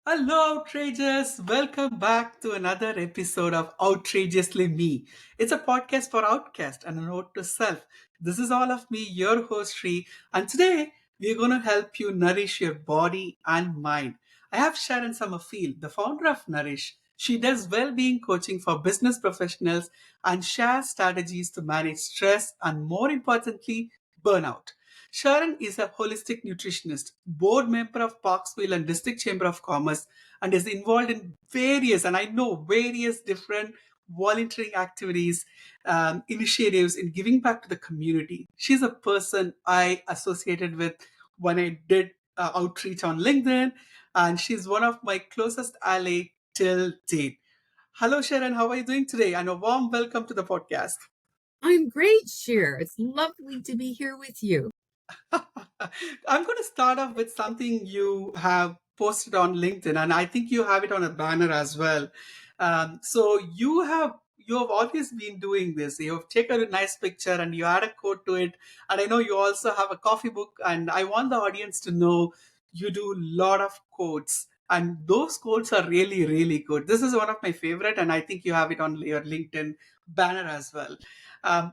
Hello, Outragers! Welcome back to another episode of Outrageously Me. It's a podcast for Outcast and a note to self. This is all of me, your host Sri, and today we're going to help you nourish your body and mind. I have Sharon Summerfield, the founder of Nourish. She does well-being coaching for business professionals and shares strategies to manage stress and, more importantly, burnout. Sharon is a holistic nutritionist, board member of Parksville and District Chamber of Commerce, and is involved in various different volunteering activities, initiatives in giving back to the community. She's a person I associated with when I did outreach on LinkedIn, and she's one of my closest ally till date. Hello, Sharon. How are you doing today? And a warm welcome to the podcast. I'm great, Sheer. It's lovely to be here with you. I'm going to start off with something you have posted on LinkedIn, and I think you have it on a banner as well. So you have always been doing this. You have taken a nice picture and you add a quote to it, and I know you also have a coffee book. And I want the audience to know you do a lot of quotes, and those quotes are really good. This is one of my favorite, and I think you have it on your LinkedIn banner as well.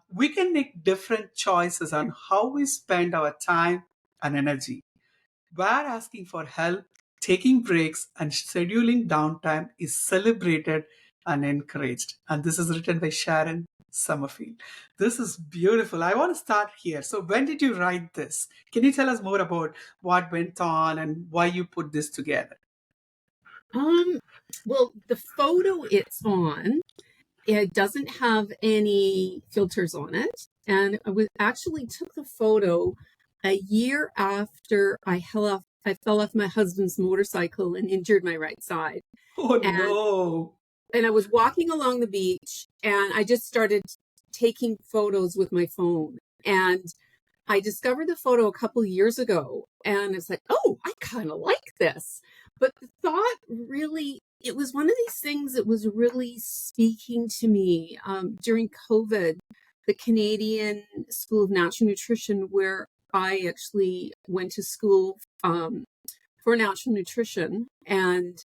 We can make different choices on how we spend our time and energy. Where asking for help, taking breaks, and scheduling downtime is celebrated and encouraged. And this is written by Sharon Summerfield. This is beautiful. I want to start here. So, when did you write this? Can you tell us more about what went on and why you put this together? Um, well, the photo it's on, it doesn't have any filters on it. And actually took the photo a year after I fell off my husband's motorcycle and injured my right side. Oh, And no. I was walking along the beach and I just started taking photos with my phone. And I discovered the photo a couple years ago and it's like, oh, I kind of like this. But the thought really, it was one of these things that was really speaking to me during COVID, the Canadian School of Natural Nutrition, where I actually went to school for natural nutrition. And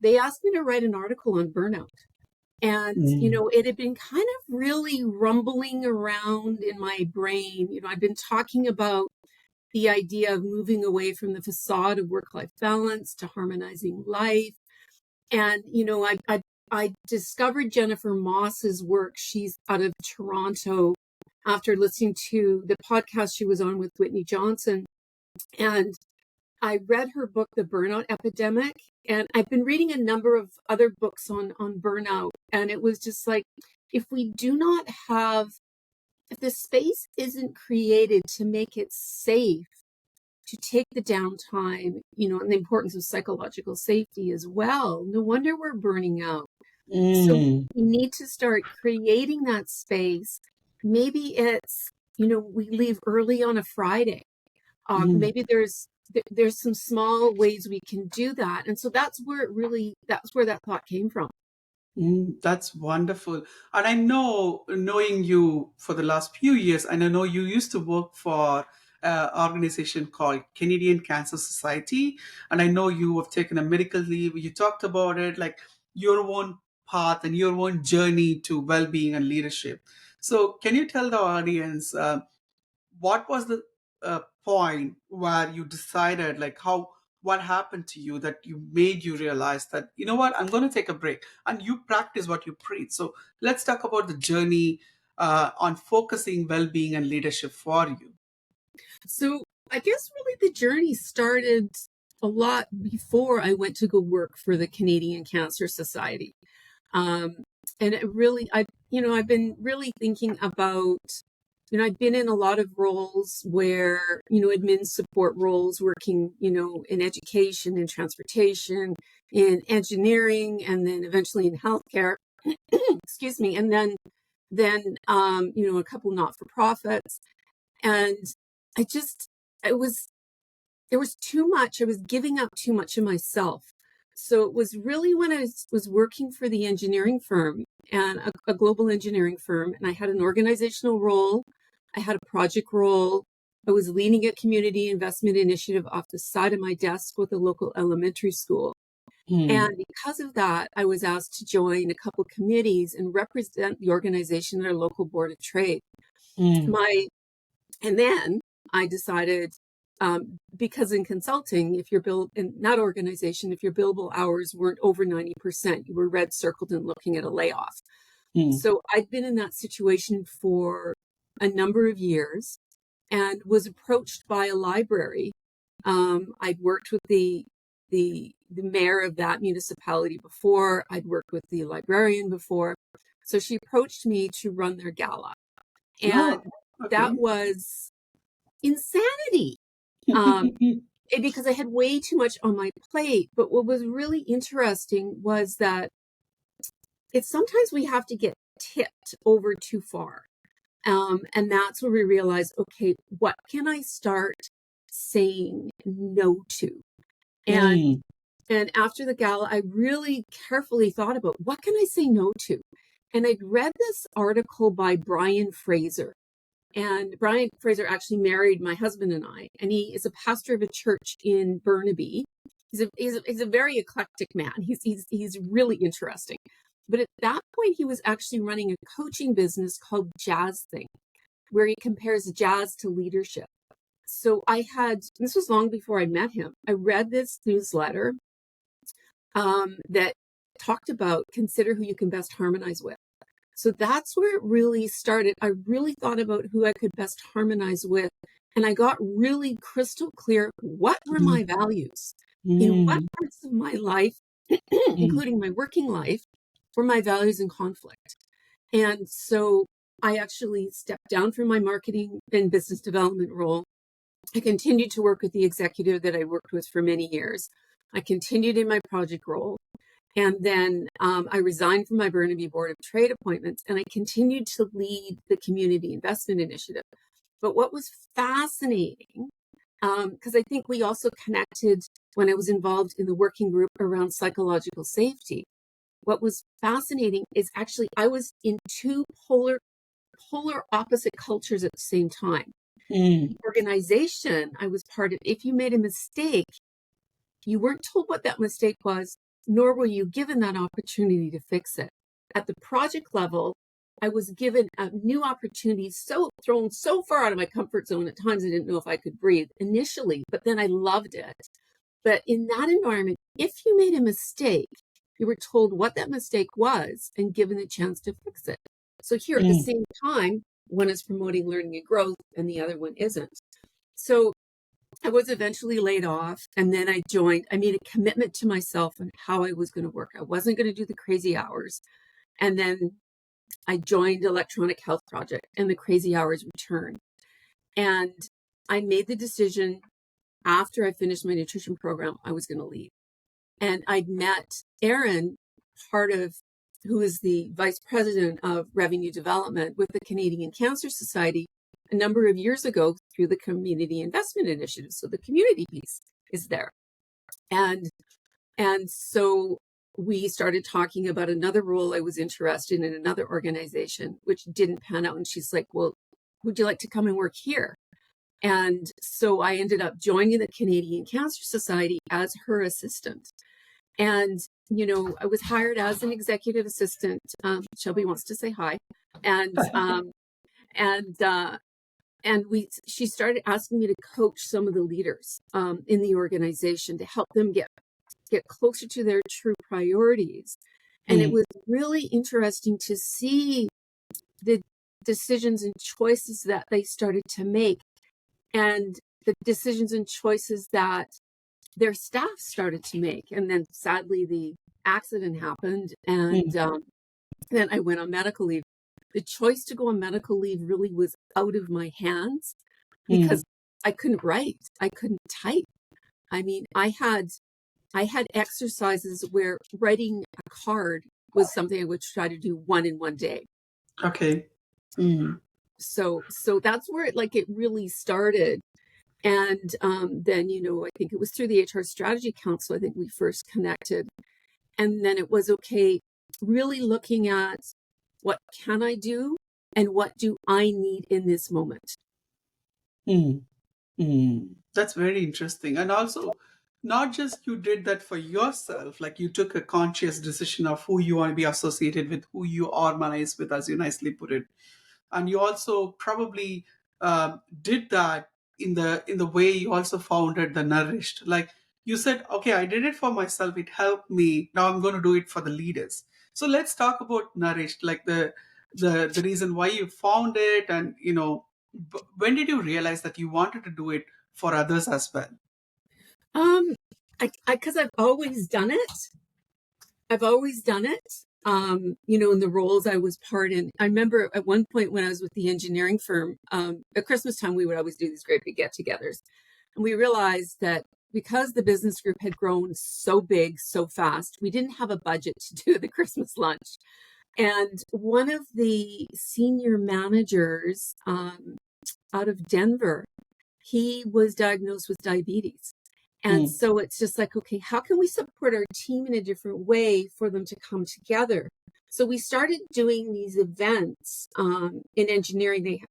they asked me to write an article on burnout. And, Mm. it had been kind of really rumbling around in my brain. I've been talking about the idea of moving away from the facade of work-life balance to harmonizing life. And, I discovered Jennifer Moss's work. She's out of Toronto after listening to the podcast she was on with Whitney Johnson. And I read her book, The Burnout Epidemic, and I've been reading a number of other books on burnout. And it was just like, if we do not have, if the space isn't created to make it safe to take the downtime, and the importance of psychological safety as well, no wonder we're burning out. So Mm. we need to start creating that space. Maybe it's, we leave early on a Friday. Mm. Maybe there's some small ways we can do that. And so that's where that thought came from. That's wonderful. And I know, knowing you for the last few years, and I know you used to work for an organization called Canadian Cancer Society. And I know you have taken a medical leave. You talked about it, like your own path and your own journey to well-being and leadership. So, can you tell the audience what was the point where you decided, like, what happened to you that you made you realize that, you know what, I'm going to take a break, and you practice what you preach. So let's talk about the journey on focusing well-being and leadership for you. So I guess really the journey started a lot before I went to go work for the Canadian Cancer Society. Um, and it really, I've been really thinking about, I've been in a lot of roles where, admin support roles, working, in education, in transportation, in engineering, and then eventually in healthcare. Excuse me. And then, a couple not-for-profits. And I just, it was, there was too much. I was giving up too much of myself. So it was really when I was working for the engineering firm and a global engineering firm, and I had an organizational role, I had a project role, I was leading a community investment initiative off the side of my desk with a local elementary school. Mm, And because of that, I was asked to join a couple committees and represent the organization at our local board of trade. mm, And then I decided, because in consulting, if your bill in that organization, if your billable hours weren't over 90%, you were red circled and looking at a layoff. mm, So I'd been in that situation for a number of years and was approached by a library. I'd worked with the mayor of that municipality before. I'd worked with the librarian before. So she approached me to run their gala. oh, And that okay. was insanity. Um, because I had way too much on my plate. But what was really interesting was that it's sometimes we have to get tipped over too far. And that's where we realize, okay, what can I start saying no to? And Mm, and after the gala, I really carefully thought about what can I say no to? And I'd read this article by Brian Fraser. And Brian Fraser actually married my husband and I, and he is a pastor of a church in Burnaby. He's a very eclectic man. He's really interesting. But at that point, he was actually running a coaching business called Jazz Thing, where he compares jazz to leadership. So this was long before I met him. I read this newsletter that talked about consider who you can best harmonize with. So that's where it really started. I really thought about who I could best harmonize with. And I got really crystal clear what were my mm, values in what mm, parts of my life, mm, including my working life, were my values in conflict. And so I actually stepped down from my marketing and business development role. I continued to work with the executive that I worked with for many years. I continued in my project role. And then I resigned from my Burnaby Board of Trade appointments and I continued to lead the Community Investment Initiative. But what was fascinating, because I think we also connected when I was involved in the working group around psychological safety. What was fascinating is actually I was in two polar opposite cultures at the same time. mm, The organization I was part of, if you made a mistake, you weren't told what that mistake was, nor were you given that opportunity to fix it. At the project level, I was given a new opportunity, thrown so far out of my comfort zone at times I didn't know if I could breathe initially, but then I loved it. But in that environment, if you made a mistake, you were told what that mistake was and given the chance to fix it. So here at the mm, same time, one is promoting learning and growth and the other one isn't. So I was eventually laid off and then I made a commitment to myself on how I was going to work. I wasn't going to do the crazy hours. And then I joined Electronic Health Project and the crazy hours returned. And I made the decision after I finished my nutrition program, I was going to leave. And I'd met Erin, who is the vice president of revenue development with the Canadian Cancer Society a number of years ago through the Community Investment Initiative. So the community piece is there. And so we started talking about another role I was interested in another organization, which didn't pan out. And she's like, well, would you like to come and work here? And so I ended up joining the Canadian Cancer Society as her assistant. And, I was hired as an executive assistant. Shelby wants to say hi. And, and, she started asking me to coach some of the leaders in the organization to help them get closer to their true priorities. And it mm, was really interesting to see the decisions and choices that they started to make and the decisions and choices that their staff started to make. And then sadly, the accident happened. And mm, then I went on medical leave. The choice to go on medical leave really was out of my hands because mm, I couldn't write. I couldn't type. I mean, I had exercises where writing a card was something I would try to do one in one day. okay. Mm, So that's where it really started. And then, I think it was through the HR Strategy Council, I think we first connected. And then it was okay, really looking at what can I do and what do I need in this moment. mm. That's very interesting. And also, not just you did that for yourself, like you took a conscious decision of who you want to be associated with, who you harmonize with, as you nicely put it. And you also probably did that in the way you also founded the Nourished. Like you said, okay, I did it for myself. It helped me. Now I'm going to do it for the leaders. So let's talk about Nourished, like the reason why you found it, and when did you realize that you wanted to do it for others as well? Um, because I've always done it. I've always done it. In the roles I was part in. I remember at one point when I was with the engineering firm, at Christmas time, we would always do these great big get togethers. And we realized that because the business group had grown so big, so fast, we didn't have a budget to do the Christmas lunch. And one of the senior managers out of Denver, he was diagnosed with diabetes. And Mm, so it's just like, okay, how can we support our team in a different way for them to come together? So we started doing these events in engineering. They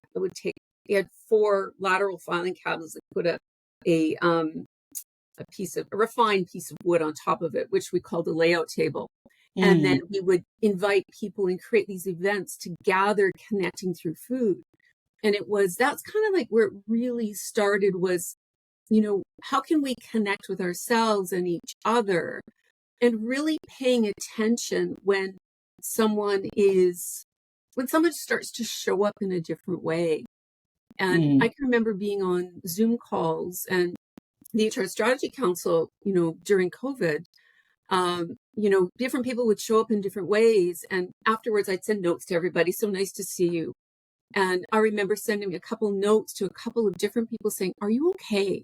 had 4 lateral filing cabinets that put a refined piece of wood on top of it, which we called a layout table. And then mm, we would invite people and create these events to gather connecting through food. And that's kind of like where it really started was, how can we connect with ourselves and each other and really paying attention when someone starts to show up in a different way. And I mm. can remember being on Zoom calls and the HR Strategy Council, during COVID, different people would show up in different ways. And afterwards, I'd send notes to everybody. So nice to see you. And I remember sending a couple notes to a couple of different people saying, are you okay?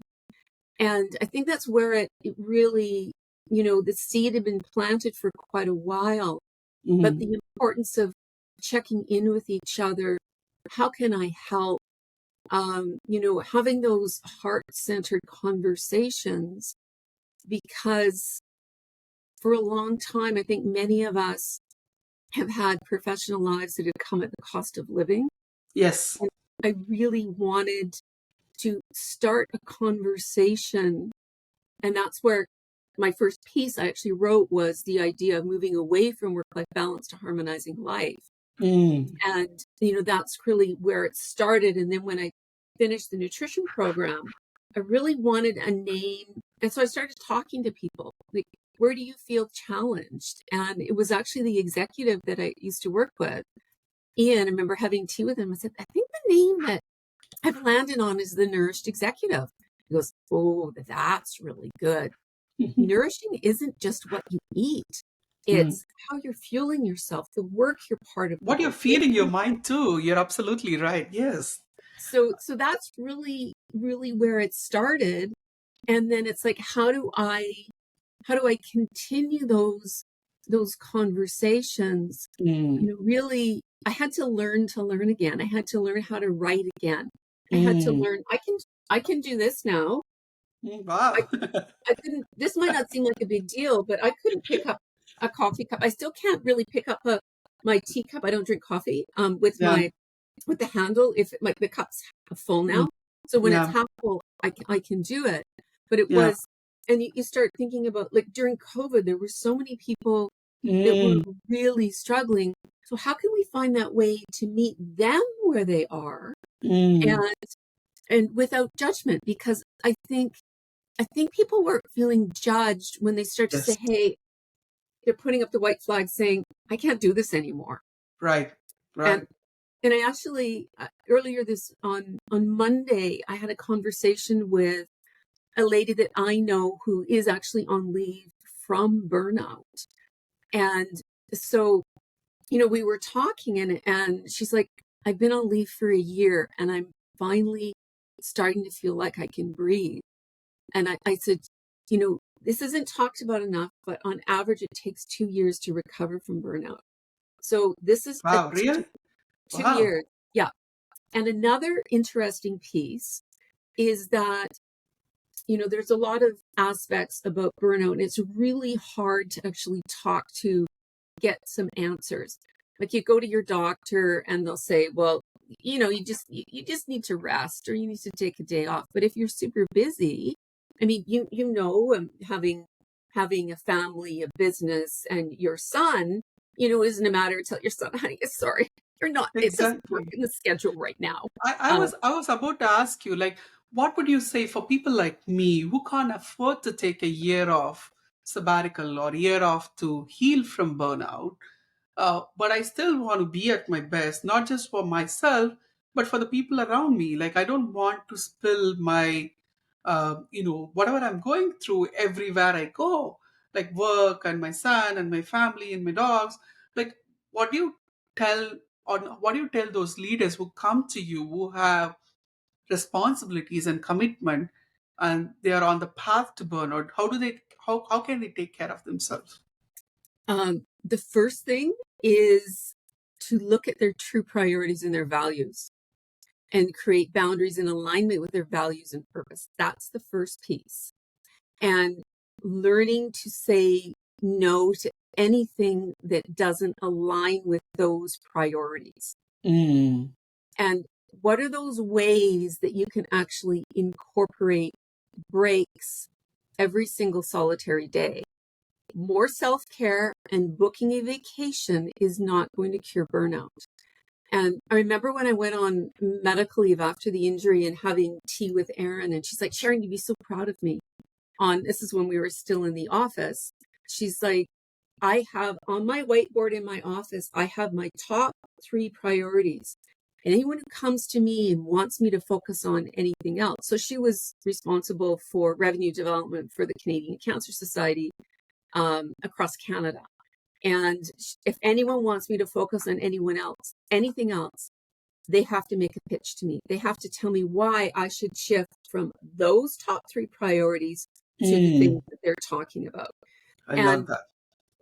And I think that's where it really, the seed had been planted for quite a while, but Mm, the importance of checking in with each other. How can I help? Having those heart-centered conversations, because for a long time, I think many of us have had professional lives that have come at the cost of living. yes. And I really wanted to start a conversation. And that's where my first piece I actually wrote was the idea of moving away from work-life balance to harmonizing life. Mm, And, that's really where it started. And then when I finished the nutrition program, I really wanted a name. And so I started talking to people like, where do you feel challenged? And it was actually the executive that I used to work with, Ian. I remember having tea with him. I said, I think the name that I've landed on is the Nourished Executive. He goes, oh, that's really good. Nourishing isn't just what you eat. mm. It's how you're fueling yourself, the work you're part of, the What you're feeding your behavior. mind too. You're absolutely right. Yes. So that's really, really where it started. And then it's like, how do I continue those conversations? Mm, Really, I had to learn again. I had to learn how to write again. I had to mm, learn I can do this now. I wow. I couldn't, this might not seem like a big deal, but I couldn't pick up a coffee cup. I still can't really pick up my teacup. I don't drink coffee Yeah. with the handle if like the cup's full Mm, now. So when it's yeah. half full, I can do it. But it Yeah. was, and you start thinking about like during COVID, there were so many people that were Mm, really struggling. So how can we find that way to meet them where they are mm. and without judgment? Because I think people were feeling judged when they start to say, Yes. hey, they're putting up the white flag saying, I can't do this anymore. Right. And Right. and I actually earlier this on Monday, I had a conversation with a lady that I know who is actually on leave from burnout. And so, we were talking and she's like, I've been on leave for a year and I'm finally starting to feel like I can breathe. And I said, this isn't talked about enough, but on average, it takes 2 years to recover from burnout. So this is Wow. Really? 2 years. Wow. Yeah. And another interesting piece is that, there's a lot of aspects about burnout, and it's really hard to actually talk to get some answers. Like you go to your doctor and they'll say, well, you just need to rest or you need to take a day off. But if you're super busy, I mean, having a family, a business, and your son, isn't a matter to tell your son, honey, sorry, you're not, it doesn't work Exactly. in the schedule right now. I was about to ask you, like, what would you say for people like me who can't afford to take a year off sabbatical or year off to heal from burnout? But I still want to be at my best, not just for myself, but for the people around me. Like, I don't want to spill my, whatever I'm going through everywhere I go, like work and my son and my family and my dogs. Like, what do you tell, or what do you tell those leaders who come to you who have responsibilities and commitment and they are on the path to burnout? How can they take care of themselves? The first thing is to look at their true priorities and their values and create boundaries in alignment with their values and purpose. That's the first piece. And learning to say no to anything that doesn't align with those priorities. Mm. And what are those ways that you can actually incorporate breaks every single solitary day? More self-care and booking a vacation is not going to cure burnout. And I remember when I went on medical leave after the injury and having tea with Erin, and she's like, Sharon, you'd be so proud of me. This is when we were still in the office. She's like, I have on my whiteboard in my office, I have my top 3 priorities. And anyone who comes to me and wants me to focus on anything else. So she was responsible for revenue development for the Canadian Cancer Society across Canada. And if anyone wants me to focus on anything else, they have to make a pitch to me. They have to tell me why I should shift from those top 3 priorities to the things Mm. that they're talking about. I love And that.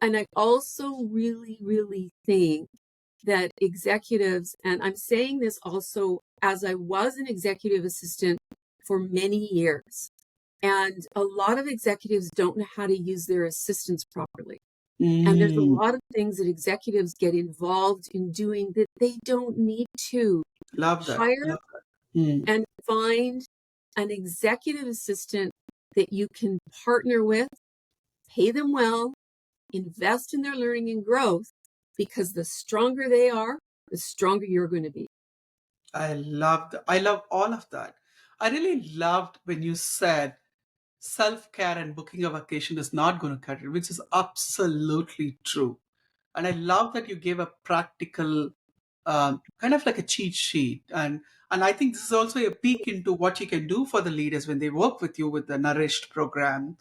and I also really, really think that executives, and I'm saying this also as I was an executive assistant for many years, and a lot of executives don't know how to use their assistants properly. And there's a Mm. lot of things that executives get involved in doing that they don't need to. Love that. Hire Love that. Mm. and find an executive assistant that you can partner with, pay them well, invest in their learning and growth, because the stronger they are, the stronger you're going to be. I love all of that. I really loved when you said self-care and booking a vacation is not going to cut it, which is absolutely true. And I love that you gave a practical, kind of like a cheat sheet, and I think this is also a peek into what you can do for the leaders when they work with you with the Nourished program,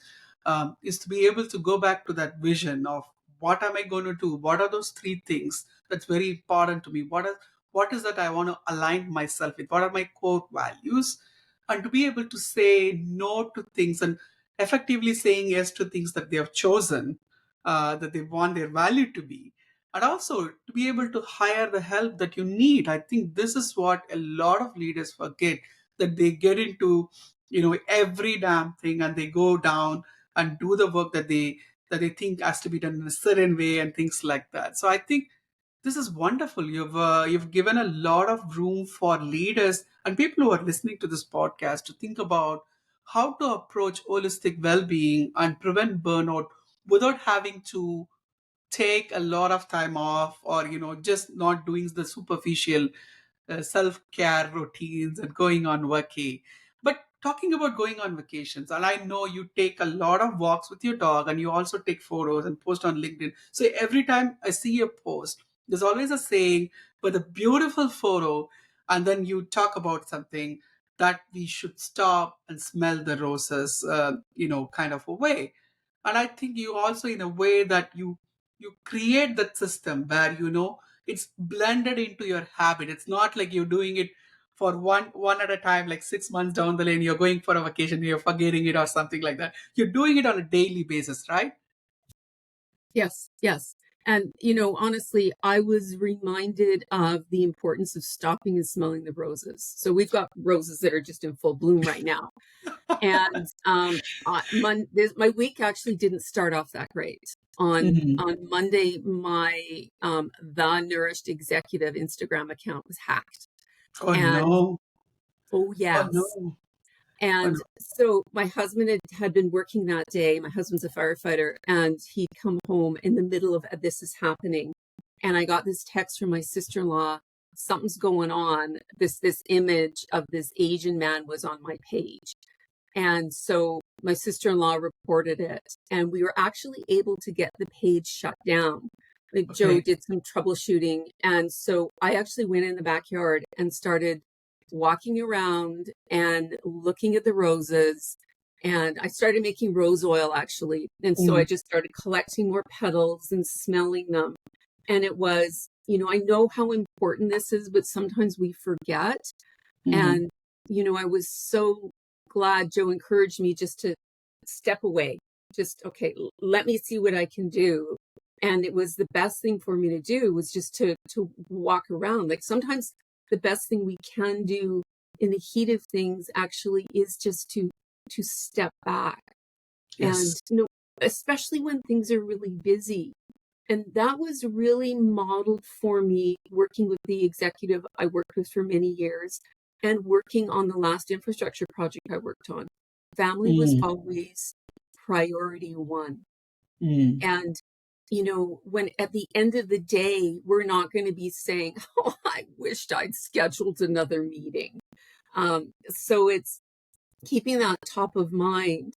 is to be able to go back to that vision of what am I going to do? What are those 3 things that's very important to me? What is that I want to align myself with? What are my core values? And to be able to say no to things and effectively saying yes to things that they have chosen, that they want their value to be, and also to be able to hire the help that you need. I think this is what a lot of leaders forget, that they get into every damn thing and they go down and do the work that they think has to be done in a certain way and things like that. So I think this is wonderful. You've given a lot of room for leaders and people who are listening to this podcast to think about how to approach holistic well-being and prevent burnout without having to take a lot of time off, or just not doing the superficial self-care routines and going on vacation. But talking about going on vacations, and I know you take a lot of walks with your dog and you also take photos and post on LinkedIn. So every time I see a post, there's always a saying with a beautiful photo, and then you talk about something that we should stop and smell the roses, kind of a way. And I think you also, in a way that you create that system where it's blended into your habit. It's not like you're doing it for one at a time, like 6 months down the lane, you're going for a vacation, you're forgetting it or something like that. You're doing it on a daily basis, right? Yes, yes. And, honestly, I was reminded of the importance of stopping and smelling the roses. So we've got roses that are just in full bloom right now. And my week actually didn't start off that great. Mhm. On Monday, my the Nourished executive Instagram account was hacked. Oh And no. oh Oh yes. no. Oh And no. so my husband had been working that day. My husband's a firefighter, and he'd come home in the middle of this is happening. And I got this text from my sister-in-law, something's going on. This image of this Asian man was on my page. And so my sister-in-law reported it, and we were actually able to get the page shut down. Like Joe Okay. did some troubleshooting. And so I actually went in the backyard and started walking around and looking at the roses. And I started making rose oil actually. And so I Mm, just started collecting more petals and smelling them. And it was, I know how important this is, but sometimes we forget. mm, And, I was so glad Joe encouraged me just to step away. Just, okay, let me see what I can do. And it was the best thing for me to do was just to walk around. Like sometimes the best thing we can do in the heat of things actually is just to step back. And, yes. especially when things are really busy. And that was really modeled for me working with the executive I worked with for many years and working on the last infrastructure project I worked on. Family was Mm, always priority one. mm, And, when at the end of the day, we're not going to be saying, oh, I wished I'd scheduled another meeting. So it's keeping that top of mind.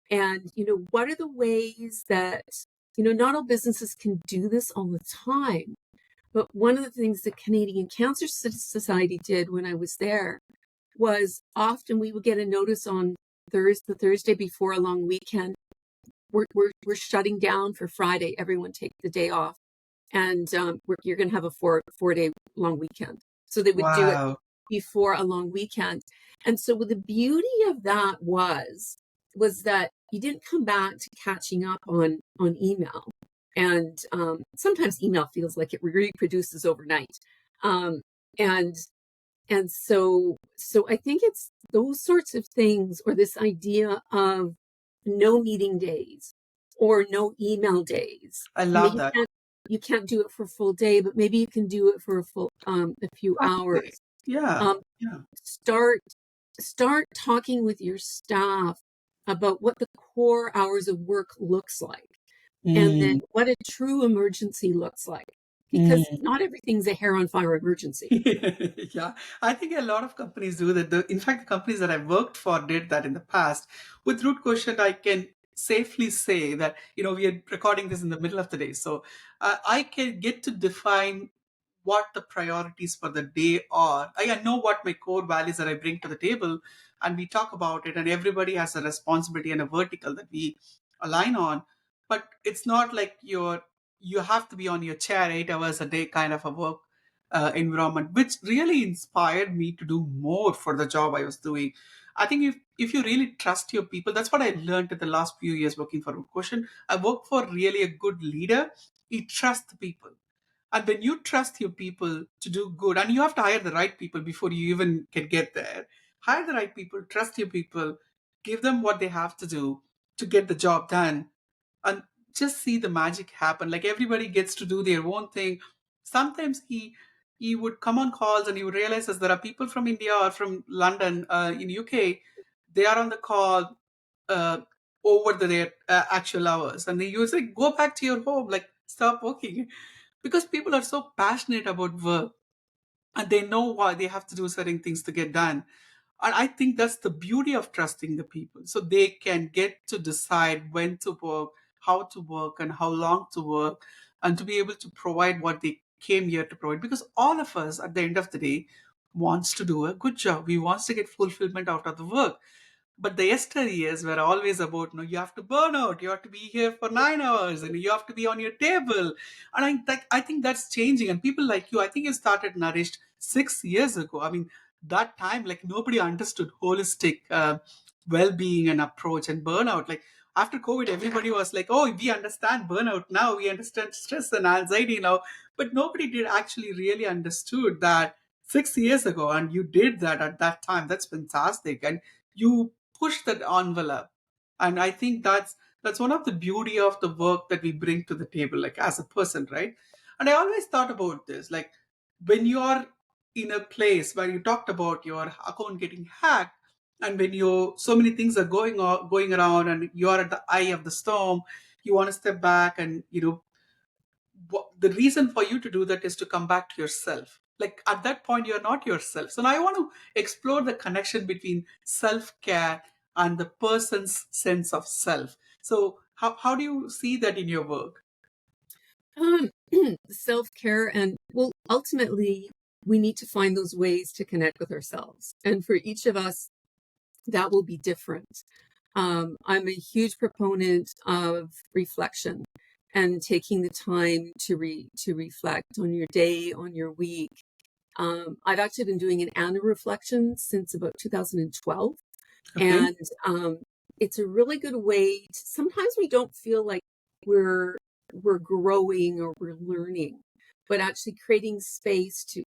And, what are the ways that, not all businesses can do this all the time. But one of the things the Canadian Cancer Society did when I was there was often we would get a notice on the Thursday before a long weekend. We're shutting down for Friday. Everyone take the day off, and you're going to have a four-day long weekend. So they would do it wow. before a long weekend. And so the beauty of that was that you didn't come back to catching up on email. And sometimes email feels like it reproduces overnight. Um, and so I think it's those sorts of things, or this idea of no meeting days or no email days. I You know, love you that. can't you can't do it for a full day, but maybe you can do it for a few Half a day. hours. Yeah. Um, Yeah. start start talking with your staff about what the core hours of work looks like, and then Mm, what a true emergency looks like, because mm. not everything's a hair on fire emergency. Yeah, I think a lot of companies do that. In fact, the companies that I've worked for did that in the past. With Root Quotient, I can safely say that, we are recording this in the middle of the day. So I can get to define what the priorities for the day are. I know what my core values that I bring to the table, and we talk about it, and everybody has a responsibility and a vertical that we align on. But it's not like you have to be on your chair 8 hours a day kind of a work environment, which really inspired me to do more for the job I was doing. I think if you really trust your people, that's what I learned in the last few years working for Quotient. I work for really a good leader. He trusts the people. And when you trust your people to do good, and you have to hire the right people before you even can get there, hire the right people, trust your people, give them what they have to do to get the job done, and just see the magic happen. Like everybody gets to do their own thing. Sometimes he would come on calls and he would realize that there are people from India or from London in UK. They are on the call uh, over their actual hours, and they use like go back to your home, like stop working, because people are so passionate about work and they know why they have to do certain things to get done. And I think that's the beauty of trusting the people. So they can get to decide when to work, how to work, and how long to work, and to be able to provide what they came here to provide. Because all of us, at the end of the day, wants to do a good job. We wants to get fulfillment out of the work. But the yesteryears were always about, you have to burn out, you have to be here for 9 hours, and you have to be on your table. And I think that's changing. And people like you, I think you started Nourished 6 years ago. I mean, that time, like nobody understood holistic well-being and approach and burnout. Like after COVID, everybody was like, oh, we understand burnout now, we understand stress and anxiety now. But nobody did actually really understood that 6 years ago. And you did that at that time. That's fantastic. And you push that envelope. And I think That's one of the beauty of the work that we bring to the table, like as a person, right? And I always thought about this, like when you are in a place where you talked about your account getting hacked, and when you so many things are going around, and you are at the eye of the storm, you want to step back, and the reason for you to do that is to come back to yourself. Like at that point you're not yourself. So now I want to explore the connection between self-care and the person's sense of self. So how do you see that in your work? Um, Self-care, and well, ultimately, we need to find those ways to connect with ourselves. And for each of us, that will be different. I'm a huge proponent of reflection and taking the time to reflect on your day, on your week. I've actually been doing an annual reflection since about 2012, Okay. and it's a really good way. Sometimes we don't feel like we're we're growing or we're learning, but actually creating space to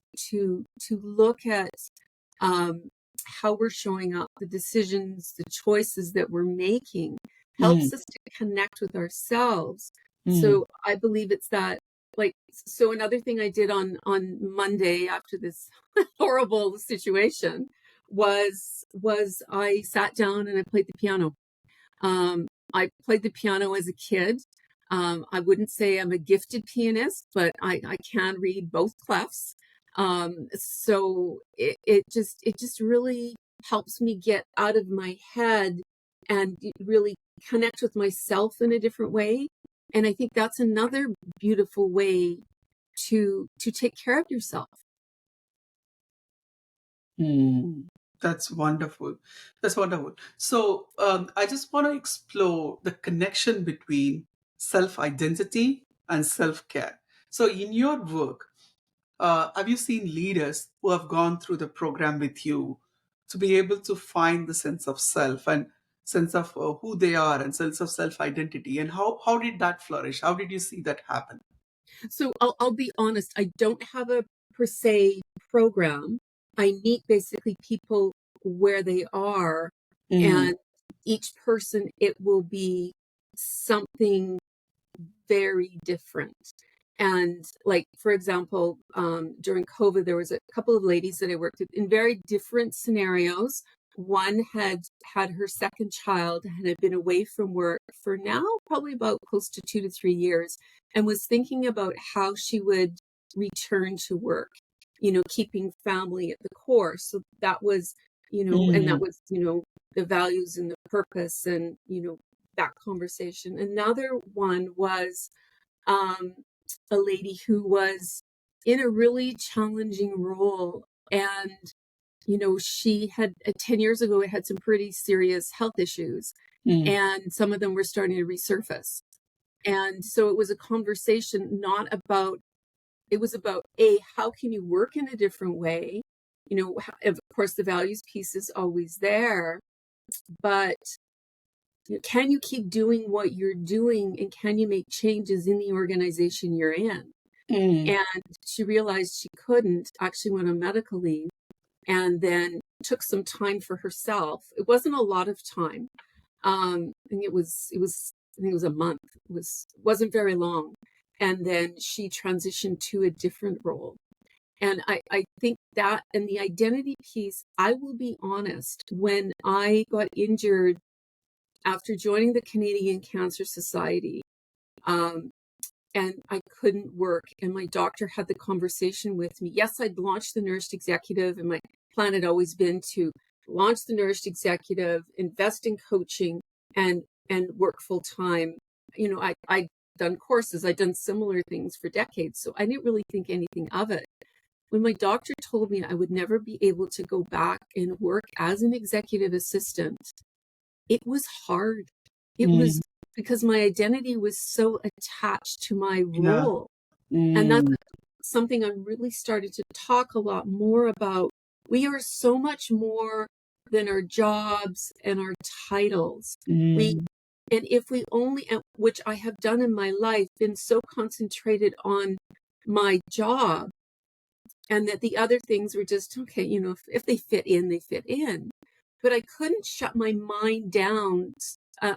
look at um, how we're showing up, the decisions, the choices that we're making Mm, helps us to connect with ourselves. mm, So I believe it's that, like, so another thing I did on Monday after this horrible situation was I sat down and I played the piano. I played the piano as a kid. I wouldn't say I'm a gifted pianist, but I can read both clefs. So it just really helps me get out of my head and really connect with myself in a different way. And I think that's another beautiful way to take care of yourself. mm. That's wonderful. That's wonderful. So I just want to explore the connection between self identity and self care. So in your work, have you seen leaders who have gone through the program with you to be able to find the sense of self and sense of who they are and sense of self identity? And how did that flourish? How did you see that happen? So I'll be honest, I don't have a per se program. I meet basically people where they are, Mm, and each person, it will be something very different. And like, for example, during COVID, there was a couple of ladies that I worked with in very different scenarios. One had her second child and had been away from work for now probably about close to 2 to 3 years, and was thinking about how she would return to work, keeping family at the core. So that was, and that mm, was, the values and the purpose and, that conversation. Another one was um, a lady who was in a really challenging role. And, she had 10 years ago, it had some pretty serious health issues, mm, and some of them were starting to resurface. And so it was a conversation not about, it was about, how can you work in a different way? Of course, the values piece is always there, but can you keep doing what you're doing, and can you make changes in the organization you're in? mm, And she realized she couldn't, actually went on medical leave, and then took some time for herself. It wasn't a lot of time. I think I think it was a month. Wasn't very long. And then she transitioned to a different role. And I think that, and the identity piece, I will be honest, when I got injured after joining the Canadian Cancer Society, um, and I couldn't work. And my doctor had the conversation with me. Yes, I'd launched the Nourished Executive, and my plan had always been to launch the Nourished Executive, invest in coaching, and work full time. I'd done courses, I'd done similar things for decades, so I didn't really think anything of it. When my doctor told me I would never be able to go back and work as an executive assistant, it was hard. It was mm. because my identity was so attached to my Yeah. role. And that's Mm, something I'm really started to talk a lot more about. We are so much more than our jobs and our titles. We mm, and if we only, which I have done in my life, been so concentrated on my job, and that the other things were just okay, if they fit in, they fit in. But I couldn't shut my mind down uh,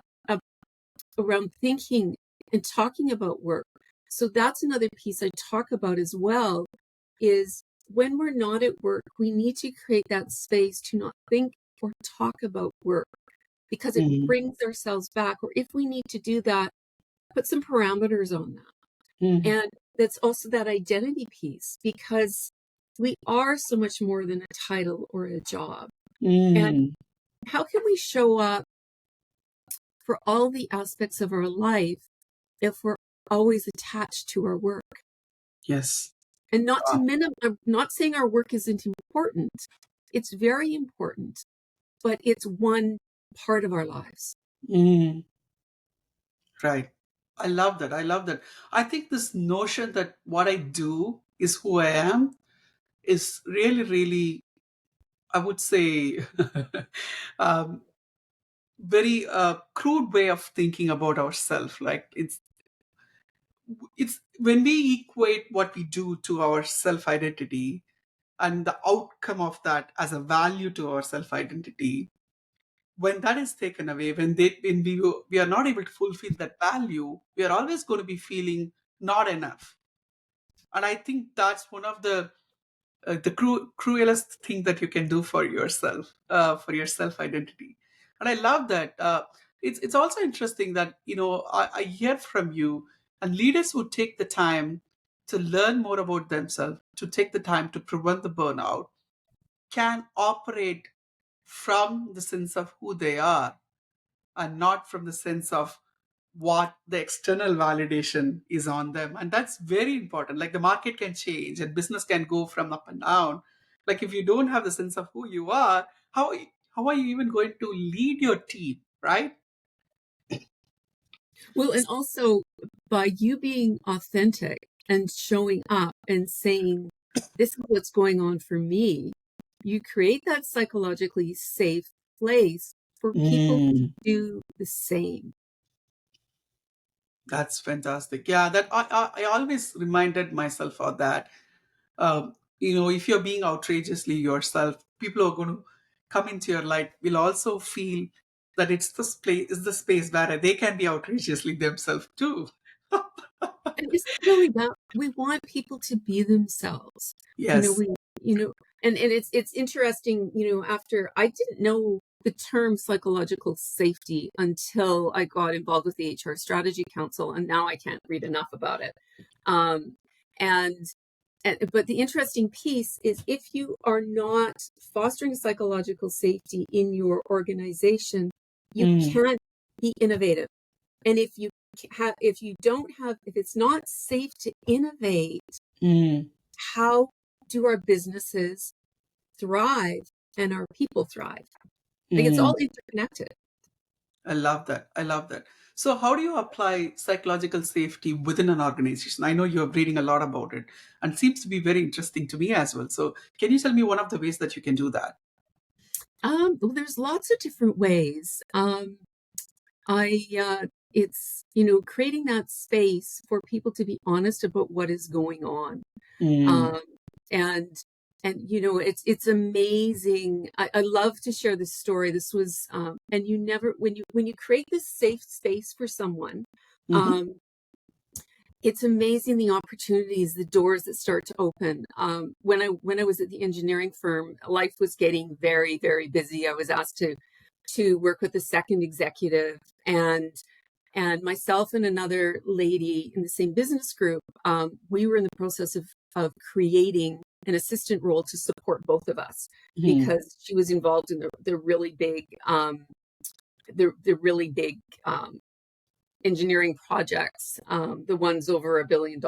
around thinking and talking about work. So that's another piece I talk about as well, is when we're not at work, we need to create that space to not think or talk about work, because it Mm, brings ourselves back. Or if we need to do that, put some parameters on that. mm, And that's also that identity piece, because we are so much more than a title or a job. And mm. how can we show up for all the aspects of our life if we're always attached to our work? Yes. And not to Wow. I'm not saying our work isn't important. It's very important, but it's one part of our lives. Mm, right. I love that. I love that. I think this notion that what I do is who I am is really, really, I would say, um, very crude way of thinking about ourselves. Like it's when we equate what we do to our self identity and the outcome of that as a value to our self identity. When that is taken away, when we are not able to fulfill that value, we are always going to be feeling not enough. And I think that's one of the cruelest thing that you can do for your self identity. And I love that. It's also interesting that I hear from you, and leaders who take the time to learn more about themselves, to take the time to prevent the burnout, can operate from the sense of who they are and not from the sense of what the external validation is on them. And that's very important. Like the market can change and business can go from up and down. Like if you don't have the sense of who you are, how are you even going to lead your team, right? Well, and also by you being authentic and showing up and saying, this is what's going on for me, you create that psychologically safe place for people to Mm, do the same. that's fantastic. Yeah, that I always reminded myself of that. If you're being outrageously yourself, people are going to come into your life will also feel that it's the space where they can be outrageously themselves too. And isn't really that we want people to be themselves? You know, Yes. we, you know, and it's interesting, after I didn't know the term psychological safety until I got involved with the HR Strategy Council, and now I can't read enough about it. Um, and, but the interesting piece is if you are not fostering psychological safety in your organization, you Mm, can't be innovative. And if it's not safe to innovate, mm, how do our businesses thrive and our people thrive? Like it's mm. all interconnected. I love that. I love that. So, how do you apply psychological safety within an organization? I know you're reading a lot about it and it seems to be very interesting to me as well. So, can you tell me one of the ways that you can do that? Well, there's lots of different ways. I It's creating that space for people to be honest about what is going on. Mm, um, and it's amazing. I love to share this story. This was and you never when you create this safe space for someone, hmm um, it's amazing the opportunities, the doors that start to open. When I was at the engineering firm, life was getting very, very busy. I was asked to work with a second executive, and myself and another lady in the same business group, we were in the process of creating an assistant role to support both of us, hmm because she was involved in the really big the really big engineering projects, the ones over $1 billion.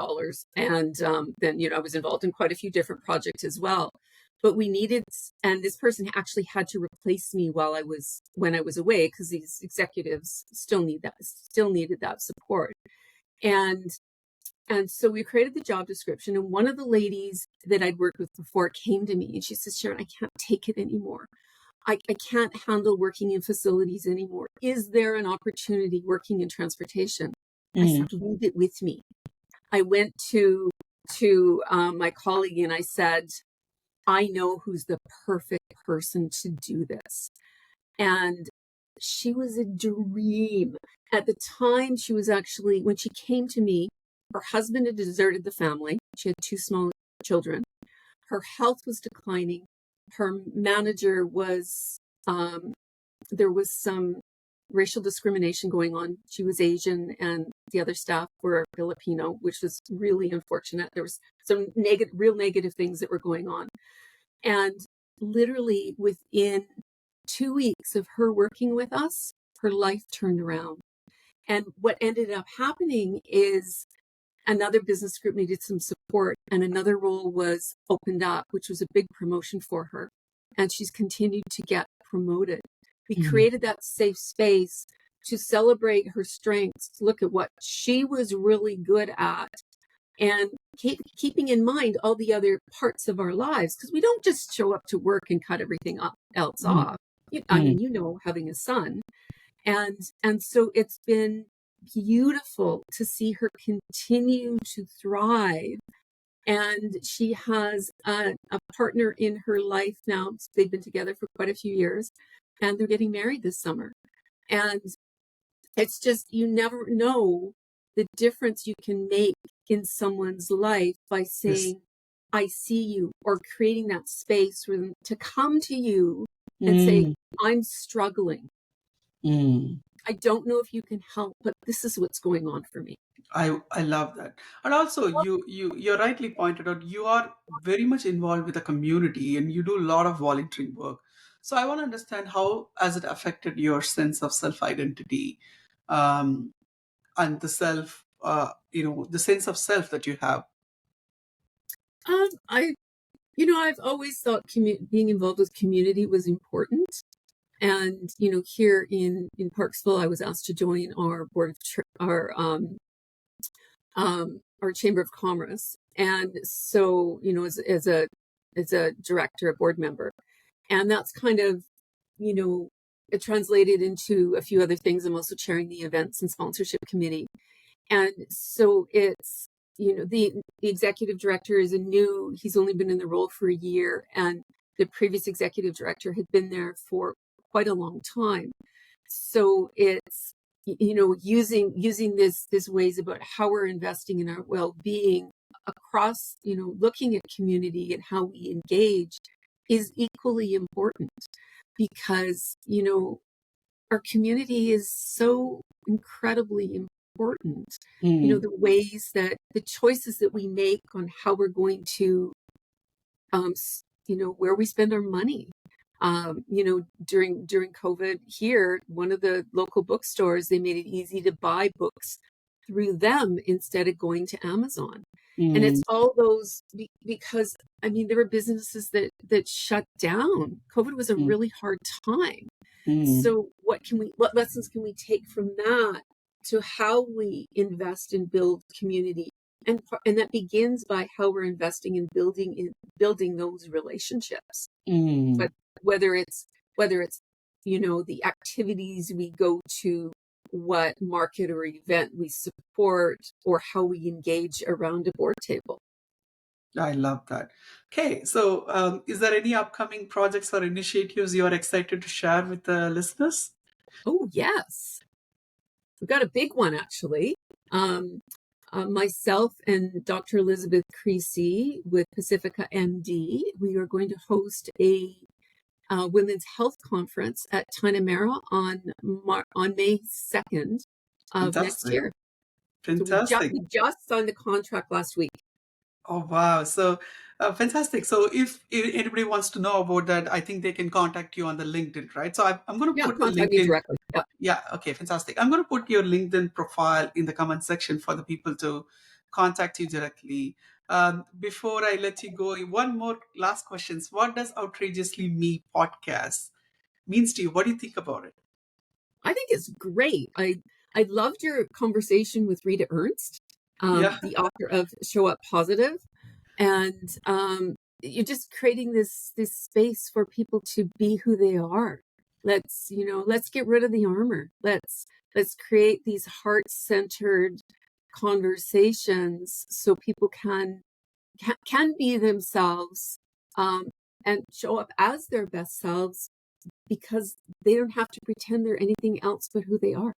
And then, I was involved in quite a few different projects as well. But and this person actually had to replace me when I was away, because these executives still needed that support. And and so we created the job description. And one of the ladies that I'd worked with before came to me and she says, Sharon, I can't take it anymore. I can't handle working in facilities anymore. Is there an opportunity working in transportation? I hmm said, leave it with me. I went to my colleague and I said, I know who's the perfect person to do this. And she was a dream. At the time, she was actually, when she came to me, her husband had deserted the family. She had 2 small children. Her health was declining. Her manager was, there was some racial discrimination going on. She was Asian and the other staff were Filipino, which was really unfortunate. There was some real negative things that were going on. And literally within 2 weeks of her working with us, her life turned around. And what ended up happening is another business group needed some support and another role was opened up, which was a big promotion for her. And she's continued to get promoted. We created that safe space to celebrate her strengths, look at what she was really good at, and keeping in mind all the other parts of our lives, because we don't just show up to work and cut everything else off. I mean, having a son. And so it's been beautiful to see her continue to thrive. And she has a partner in her life now. They've been together for quite a few years and they're getting married this summer. And it's just, you never know the difference you can make in someone's life by Yes. saying, I see you, or creating that space for them to come to you and say, I'm struggling. I don't know if you can help, but this is what's going on for me. I love that. And also you rightly pointed out you are very much involved with the community and you do a lot of volunteering work. So I want to understand how has it affected your sense of self-identity, um, and the self the sense of self that you have. I, I've always thought being involved with community was important. And, here in Parksville, I was asked to join our board of, our Chamber of Commerce. And so, as a director, a board member. And that's kind of, it translated into a few other things. I'm also chairing the events and sponsorship committee. And so it's, the executive director is he's only been in the role for a year. And the previous executive director had been there for quite a long time. So it's, using this ways about how we're investing in our well-being across, looking at community and how we engage is equally important because, our community is so incredibly important. The ways that the choices that we make on how we're going to, where we spend our money. During COVID here, one of the local bookstores, they made it easy to buy books through them instead of going to Amazon. And it's all those because there were businesses that shut down. COVID was a really hard time. So what lessons can we take from that to how we invest and build community? And that begins by how we're investing in building those relationships. But whether it's the activities we go to, what market or event we support, or how we engage around a board table. I love that. Okay, so is there any upcoming projects or initiatives you are excited to share with the listeners? Oh, yes. We've got a big one, actually. Myself and Dr. Elizabeth Creasy with Pacifica MD, we are going to host a women's health conference at Tanamera on May 2nd of next year. Fantastic. So we just signed the contract last week. Oh, wow. So fantastic. So if anybody wants to know about that, I think they can contact you on the LinkedIn, right? So I'm going to put the Contact me LinkedIn. directly. Yeah. Yeah. Okay. Fantastic. I'm going to put your LinkedIn profile in the comment section for the people to contact you directly. Before I let you go, one more last question. What does Outrageously Me podcast means to you? What do you think about it? I think it's great. I loved your conversation with Rita Ernst, Yeah. the author of Show Up Positive, and you're just creating this space for people to be who they are. Let's get rid of the armor. Let's create these heart-centered conversations so people can be themselves, and show up as their best selves because they don't have to pretend they're anything else but who they are.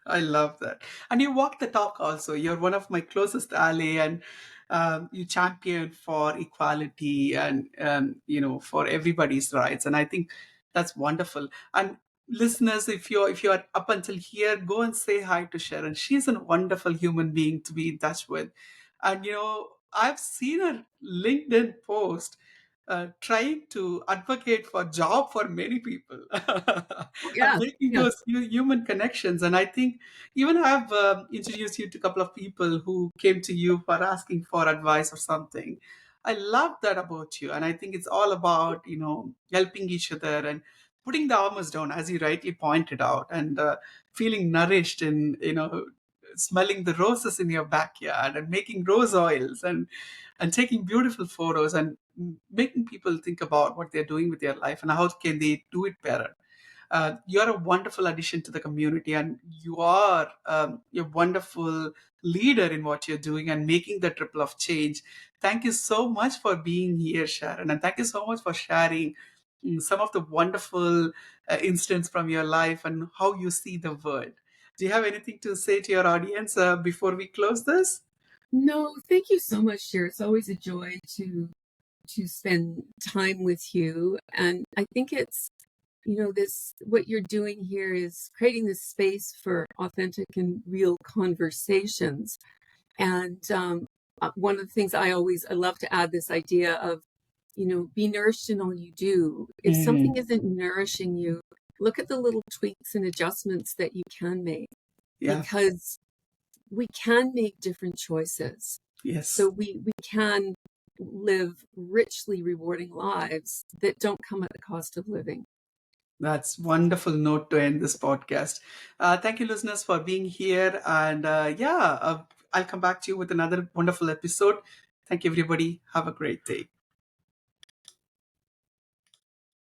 I love that. And you walk the talk also. You're one of my closest ally, and you champion for equality and, for everybody's rights. And I think that's wonderful. And listeners, if you're up until here, go and say hi to Sharon. She's a wonderful human being to be in touch with. And I've seen her LinkedIn post trying to advocate for job for many people Oh, and yeah. making Yeah. those human connections. And I think even I've introduced you to a couple of people who came to you for asking for advice or something. I love that about you. And I think it's all about, helping each other and putting the armors down, as you rightly pointed out, and feeling nourished and, smelling the roses in your backyard and making rose oils and taking beautiful photos and making people think about what they're doing with their life and how can they do it better. You're a wonderful addition to the community, and you are a wonderful leader in what you're doing and making the triple of change. Thank you so much for being here, Sharon, and thank you so much for sharing some of the wonderful incidents from your life and how you see the world. Do you have anything to say to your audience before we close this? No, thank you so much, Cher. It's always a joy to spend time with you. And I think it's, this what you're doing here is creating this space for authentic and real conversations. And one of the things I love to add this idea of, be nourished in all you do. If something Mm, isn't nourishing you, look at the little tweaks and adjustments that you can make, yeah. because we can make different choices. So Yes. we can live richly rewarding lives that don't come at the cost of living. That's wonderful note to end this podcast. Thank you, listeners, for being here. And I'll come back to you with another wonderful episode. Thank you, everybody. Have a great day.